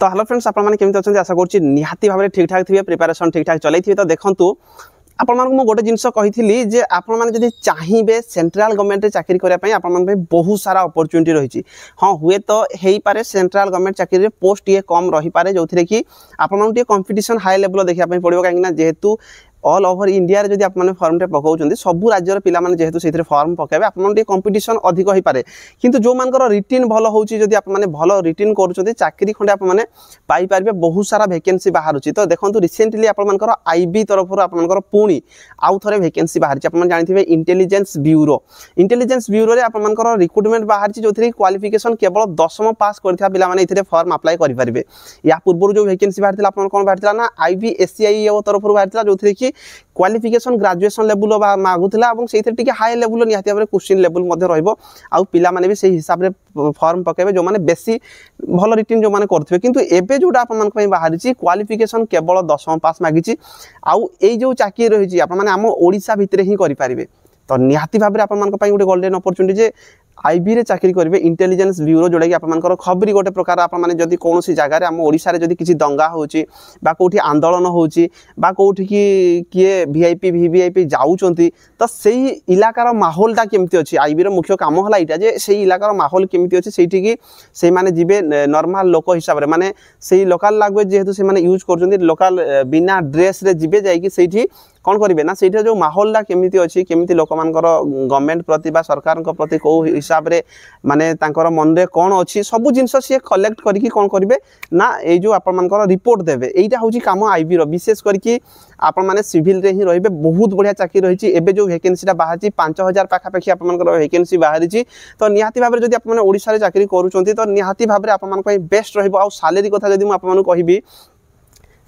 तो hello friends आपण माने केमति अछन आशा करछि निहाती भाबरे ठीक ठाक थिबे प्रिपरेशन ठीक ठाक चलै थिबे। तो देखंतु आपण मानक मो गोटे जिंस कहिथिली जे आपण माने जदि चाहिबे सेंट्रल गवर्नमेंट रे चाकरी करिया पई आपण मान पे बहुत सारा अपॉर्चुनिटी रहिछि। हां हुए तो हेई पारे सेंट्रल गवर्नमेंट चाकरी रे पोस्ट ये कम रही पारे जोथिरे कि आपण मान टे कंपटीशन हाई लेवल देखिया पई पड़िबो काहे कि जेहेतु ऑल ओवर इंडिया रे जदि आप माने फॉर्म टे पकाउछन्ती सब राज्य रे पिला माने जेहेतु सेथिरे फॉर्म पकाबे आप माने कंपटीशन अधिक होई पारे। किंतु जो मानकर रिटिन भलो होउची जदि आप माने भलो रिटिन करूछन्ती चाकरी खंडे आप माने पाई पारबे बहुत सारा वैकेंसी बाहरुची। तो देखंतु रिसेंटली आप मानकर आईबी तरफ आप मानकर पुणी आउ थरे वैकेंसी बाहरची। आप माने जानिथिबे इंटेलिजेंस ब्यूरो रे आप मानकर रिक्रूटमेंट बाहरची जोथिरे क्वालिफिकेशन केवल 10th पास करथिया पिला माने इथिरे फॉर्म अप्लाई करि पारबे। या पूर्व जो वैकेंसी बाहरथिला आप कोन बाहरथिला ना आईबी एससीआई तरफ बाहरथिला जोथिरे कि क्वालिफिकेशन ग्रेजुएशन लेवल मागुला और से हाई लेवल निहाती भाव क्वेश्चन लेवल रहिबो आउ पिला माने भी से हिसाब रे फॉर्म पकेबे जो माने बेसी भल रिटिन जो माने करथिबे। किंतु एबे जोटा आप मान पई बाहरिची क्वालिफिकेशन केवल 10th पास मागिची आउ एई जो चाकरी रहिची आप माने हम ओडिसा भितरे ही करि पारिबे। तो निहाती भाव रे आप मान पई गोटे गोल्डन अपॉर्चुनिटी जे आईबी रे चाकरी करिवे इंटेलिजेंस ब्यूरो जोड़ा कि आप मानकर खबरी गोटे प्रकार आप माने जदि कोनोसी जगह रे हम ओडिसा रे जदि किछि दंगा होउची बा कोठी आंदोलन होउची बा कोठी की किए वीआईपी वीवीआईपी जाउचंती तो सेही इलाकार माहौलटा केमति अछि। आईबी रो मुख्य काम हला इटा जे सेही इलाकार माहौल केमति अछि सेठी की से माने जिबे नॉर्मल लोक हिसाब रे माने सेही लोकल लैंग्वेज जेहेतु से माने यूज करचंती लोकल बिना ड्रेस रे जिबे जाई कि सेठी कौन करेंगे ना सेठी जो माहौलटा केमिति अछि केमिति लोक मानकर गवर्नमेंट प्रति बा सरकार को प्रति को हिसाब रे माने तांकर मन रे कोन अछि सब जिंस से कलेक्ट करके कौन करेंगे ना ए जो आपण मानकर रिपोर्ट देबे एटा होची काम आईबी रो विशेष करके आपण माने सिविल रे ही रहिबे। बहुत बढ़िया चाकरी रहिछि। एबे जो वैकेंसीटा बाहरछि 5000 पाखापाखि आपण मानकर वैकेंसी बाहरछि। तो निहाती भाबरे जदि आपण माने ओडिसा रे चाकरी करूचंती तो निहाती भाबरे आपण मान पई बेस्ट रहिबो। आ सैलरी कथा जदि म आपण मानक कहिबी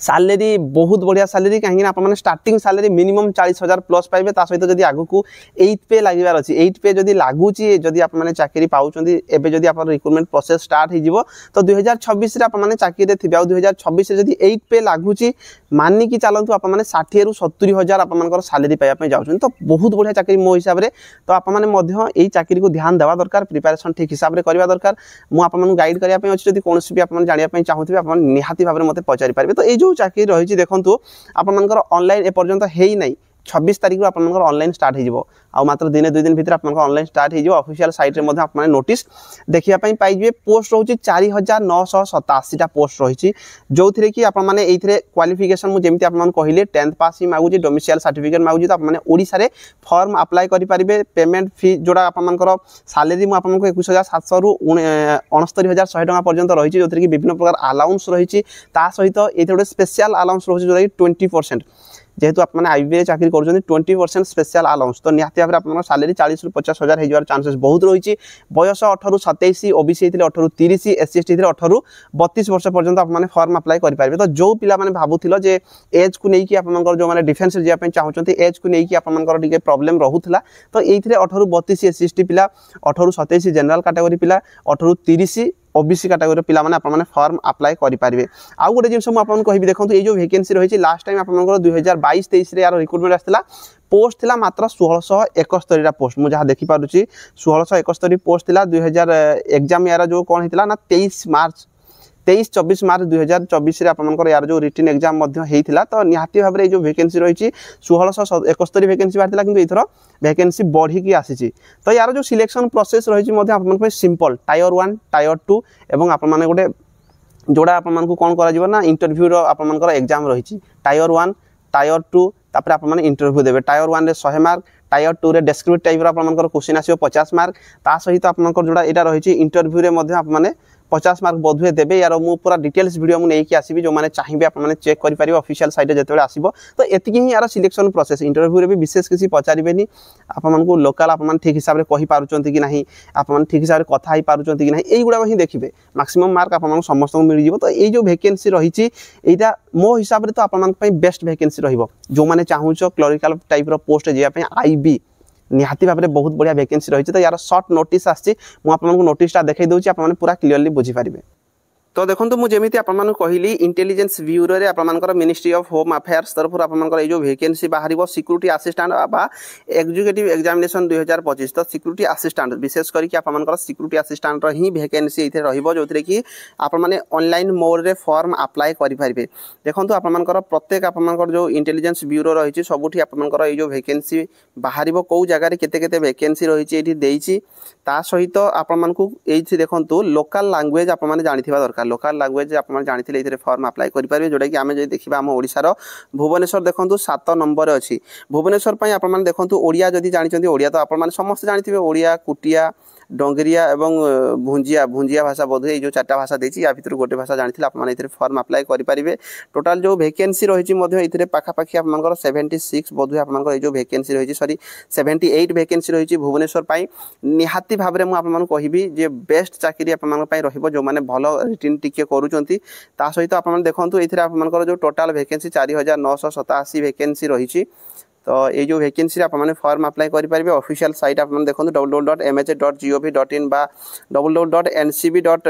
सैलरी बहुत बढ़िया सैलरी कहीं आप स्टार्टिंग सैलरी मिनिमम 40,000 प्लस पाइबे। ता सहित जदि आगु को 8 पे लागिबार अछि 8 पे जदि लागुची जदि आप माने चाकरी पाउचंती एबे जदि आप रिक्रूटमेंट प्रोसेस स्टार्ट हो जिवो तो 2026 रे आप माने चाकरी रे थिबे आ 2026 रे जदि 8 पे लागुची मानि की चलंतु आप माने 60 रु 70,000 आप मानकर सैलरी पाया पे जाउछन। तो बहुत बढ़िया चाकरी मो हिसाब रे। तो आप माने मध्य एई चाकरी को ध्यान देवा दरकार प्रिपरेशन ठीक हिसाब रे करबा दरकार। मु आप माने गाइड करिया पे अछि जदि कोनोसी भी आप माने जानिया पे चाहुथिबे आप माने निहाती भाबरे मते पचारि पारबे। तो एई जो चाकरी रही देखंतु आपण मानकर ऑनलाइन ए पर्यंत हेई नै 26 तारिख रो आपण मानकर ऑनलाइन स्टार्ट हे जिवो आ मात्र दिने 2 दिन भीतर आपण मानकर ऑनलाइन स्टार्ट हे जिवो। ऑफिशियल साइट रे मध्ये आपण माने नोटिस देखिया पई पाइ जिवे। पोस्ट रहउची 4987 टा पोस्ट रहिची जोथिरे कि आपण माने एथिरे क्वालिफिकेशन मु जेमति आपण मान कहिले 10th पास ही मागुची डोमिसाइल सर्टिफिकेट मागुची तो आपण माने ओडिसा रे फॉर्म अप्लाई करि परिबे। पेमेंट फी जोडा आपण मानकर सैलरी मु आपण को 21700 रु 69100 टका पर्यंत रहिची जोथिरे कि विभिन्न प्रकार अलाउंस रहिची। ता सहित एथिरे स्पेशल अलाउंस रहिची जोडा कि 20% जेहेतु आप माने आईबी रे चाकरी करूछन 20% स्पेशल अलाउंस। तो निहाती भाबरे आपन सैलरी 40 रु 50,000 हे जवार चांसेस बहुत रहिची। बयस 18 रु 27 ओबीसी हेतिले 18 रु 30 एससी एसटी हेतिले 18 रु 32 वर्ष पर्यंत आप माने फॉर्म अप्लाई करि पारबे। तो जो पिला माने भाबुथिलो जे एज को नै कि आप मानकर जो माने डिफेंस रे जिया पे चाहुचंती एज को नै कि आप मानकर डिके प्रॉब्लम रहुथला तो एथिरे 18 रु 32 एससी एसटी पिला 18 रु 27 जनरल कैटेगरी पिला 18 रु 30 ओबीसी कैटेगरी पिला माने आपण माने फॉर्म अप्लाई करि पारबे। आ गोटे जिंस मु आपन कहिबि देखंतु ए जो वैकेंसी रहिछि लास्ट टाइम आपण मानकर 2022-23 रे यार रिक्रूटमेंट आस्थिला पोस्ट थिला मात्र 1671 टा पोस्ट मु जहा देखि पारुछि 1671 पोस्ट थिला 2000 एग्जाम यार जो कोन हितला ना 23-24 मार्च 2024 रे आपण मानकर यार जो रिटन एग्जाम मध्ये हेइथिला। तो निहाती भाबरे जो वैकेंसी रहिछि 1671 वैकेंसी बारथिला किंतु एथरो वैकेंसी बढ़ी की आसीछि। तो यार जो सिलेक्शन प्रोसेस रहिछि मध्ये आपण मानकर सिंपल टायर 1 टायर 2 एवं आपण माने गोटे जोड़ा आपण मानकु कोन करा जिवो ना इंटरव्यू रो आपण मानकर एग्जाम रहिछि टायर 1 टायर 2 तापर आपण माने इंटरव्यू देबे। टायर 1 रे 100 मार्क टायर 2 रे डेस्क्रिप्टिव टाइप रो आपण मानकर क्वेश्चन आसीयो 50 मार्क। ता सहित आपण मानकर जोड़ा एटा रहिछि इंटरव्यू रे मध्ये आपण माने 50 मार्क बोधुए देबे। यार मु पूरा डिटेल्स वीडियो मु नै कि आसीबी जो माने चाहिबे आप माने चेक करि परिबे ऑफिशियल साइट रे जेतेबे आसीबो। तो एतिकी ही यार सिलेक्शन प्रोसेस इंटरव्यू रे भी विशेष किसी पचारिबेनी आप मानकु लोकल आप मान ठीक हिसाब रे कहि पारुचंती कि नाही आप मान ठीक हिसाब रे कथा hi पारुचंती कि नाही एई गुडा ही देखिबे मैक्सिमम मार्क आप मान समस्त को मिल जिवो। तो एई जो वैकेंसी रहिछि एटा मो हिसाब रे तो आप मान पई बेस्ट वैकेंसी रहिबो जो माने चाहुचो क्लरिकल टाइप रो पोस्ट जिया पे आईबी निहाती भाबरे बहुत बढ़िया वैकेंसी रहिछि। तो यार शॉर्ट नोटिस आछि मु आप मान को नोटिसटा देखाई दउछि आप मान पूरा क्लियरली बुझी पारिबे। तो देखो मुझे आपको कहली इंटेलिजेंस ब्यूरो रे आपनकर मिनिस्ट्री ऑफ होम अफेयर्स तरफ आपनकर ये जो वैकेंसी बाहर सिक्यूरिटी असिस्टेंट बा एग्जीक्यूटिव एग्जामिनेशन 2025 तो सिक्यूरिटी असिस्टेंट विशेष करके आपनकर सिक्यूरिटी असिस्टेंट ही वैकेंसी इथे रहिबो जो कि आप माने ऑनलाइन मोड रे फॉर्म अप्लाई करि परिबे। देखो आपनकर प्रत्येक आपनकर जो इंटेलिजेंस ब्यूरो रही सबुठी आपनकर ये जो वैकेंसी बाहर कौ जगह रे केते केते वैकेंसी रही एठी देइछि ता सहित आपनको एथि देखंतु लोकल लैंग्वेज आप माने जानिथिबा दरकार। लोकल लैंग्वेज आप जानी ये फॉर्म अप्लाई करेंगे जोटा कि आम जो देखा आम ओडिशार भुवनेश्वर देखो 7 नंबर अच्छी भुवनेश्वर आप देखो ओडिया जदि जानते ओडिया तो आप समस्त जानते ओडिया कुटिया डंगरिया एवं भुंजिया भुंजिया भाषा बोध ये जो 4टा भाषा देती या भर गोटे भाषा जानते आप फॉर्म अप्लाई करेंगे। टोटाल जो वैकेंसी रही पाखापाखि आप 76 बोध आप जो वैकेंसी रही सॉरी 78 वैकेंसी रही भुवनेश्वर निहाती भाव में मुझे कहबी जे बेस्ट चाकरी आप जो मैंने भल रिटिन टिके करूँगी ता सहित आप देखो ये आप जो टोटाल वैकेंसी 4987 वैकेंसी रही तो ये जो वैकेंसी आप फॉर्म अप्लाई करेंगे। ऑफिशियल साइट आप देखो www.mh.gov.in बा www.ncb.gov.in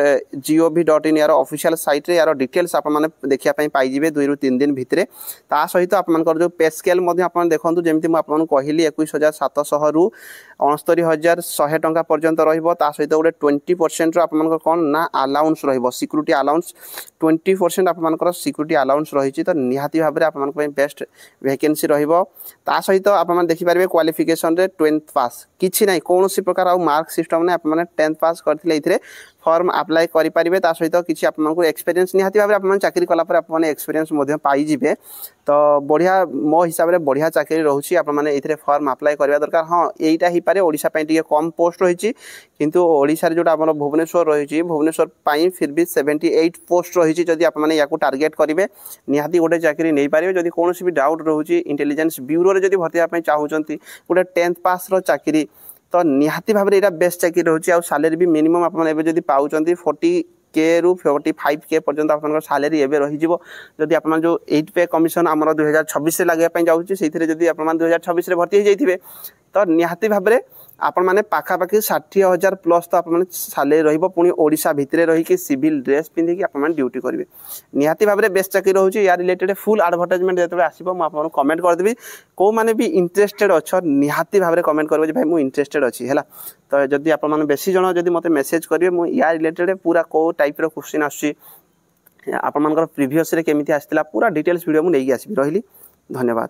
यार ऑफिशियल साइट रे यार डिटेल्स आप देखा पाइबे 2 ରୁ 3 दिन भितर ता सहित आप जो पे स्केल देखो जमी मुझे कहली 21,700 ରୁ 69,100 टंका पर्यंत रहा सहित गोटे 20% आप कौन ना अलाउंस सिक्यूरीटी अलाउंस 20% आप सिक्यूरीटी अलाउंस रही तो निहाती भाव में आप बेस्ट वैकेंसी ता सहित आप देखिपारे क्वालिफिकेशन रे 10th पास किछि नहीं कौन प्रकार आ मार्क सिस्टम ने आप 10th पास करते फॉर्म अप्लाई करेंगे ता सहित किसी आपको एक्सपीरियंस निहाती भाव में चाकरी कलापर आप एक्सपीरियंस पाइबे तो बढ़िया मो हिसाब से बढ़िया चाकरी रोचे आपने फॉर्म अप्लाई करवा दरकार। हाँ यहीटा ही पारे ओडिशा टी कम पोस्ट रही किंतु ओडिशा रे जोटा आम भुवनेश्वर रही भुवनेश्वर फिर भी 78 पोस्ट रही जदि आपने या टार्गेट करेंगे निहाती गोटे चाकरी नहीं पारे। जदि कौन भी डाउट रोचे इंटेलिजेंस ब्यूरो रे जदि भर्ती होगा चाहूँगी गोटे 10th पास चाकरी तो निहाती भाव में यहाँ बेस्ट चाकरी रोचे आ सालेरी भी मिनिमम आपड़ी पाँच 40K ରୁ 45K पर्यंत आप सालेरी एवं रही जदि आप जो 8 पे कमिशन आम 2026 लगे जाऊँगी से आप 2026 भर्ती हो जाइए तो निहाती भाव में आपण मैंने पाखापाखि 60,000 प्लस तो आप सालेरी रही ओडिशा भितर रही सिविल ड्रेस पिंधिकी आप ड्यूटी करेंगे निहाती भाव में बेस्ट चाकरी रोचे या रिलेटेड फुल एडवर्टाइजमेंट जो आसो मुझे कमेंट करदेवी कौ मैंने भी इंटरेस्टेड अच्छ निहाती भाव में कमेंट करेंगे भाई मुझे इंटरेस्टेड अच्छी है तो जदि आप बेसी जन जब मत मेसेज करेंगे मुझे या रिलेटेड पूरा कौ टाइप क्वेश्चन आसपर प्रिवियस केमी आसाला पूरा डिटेल्स वीडियो मुझे आसबि रही। धन्यवाद।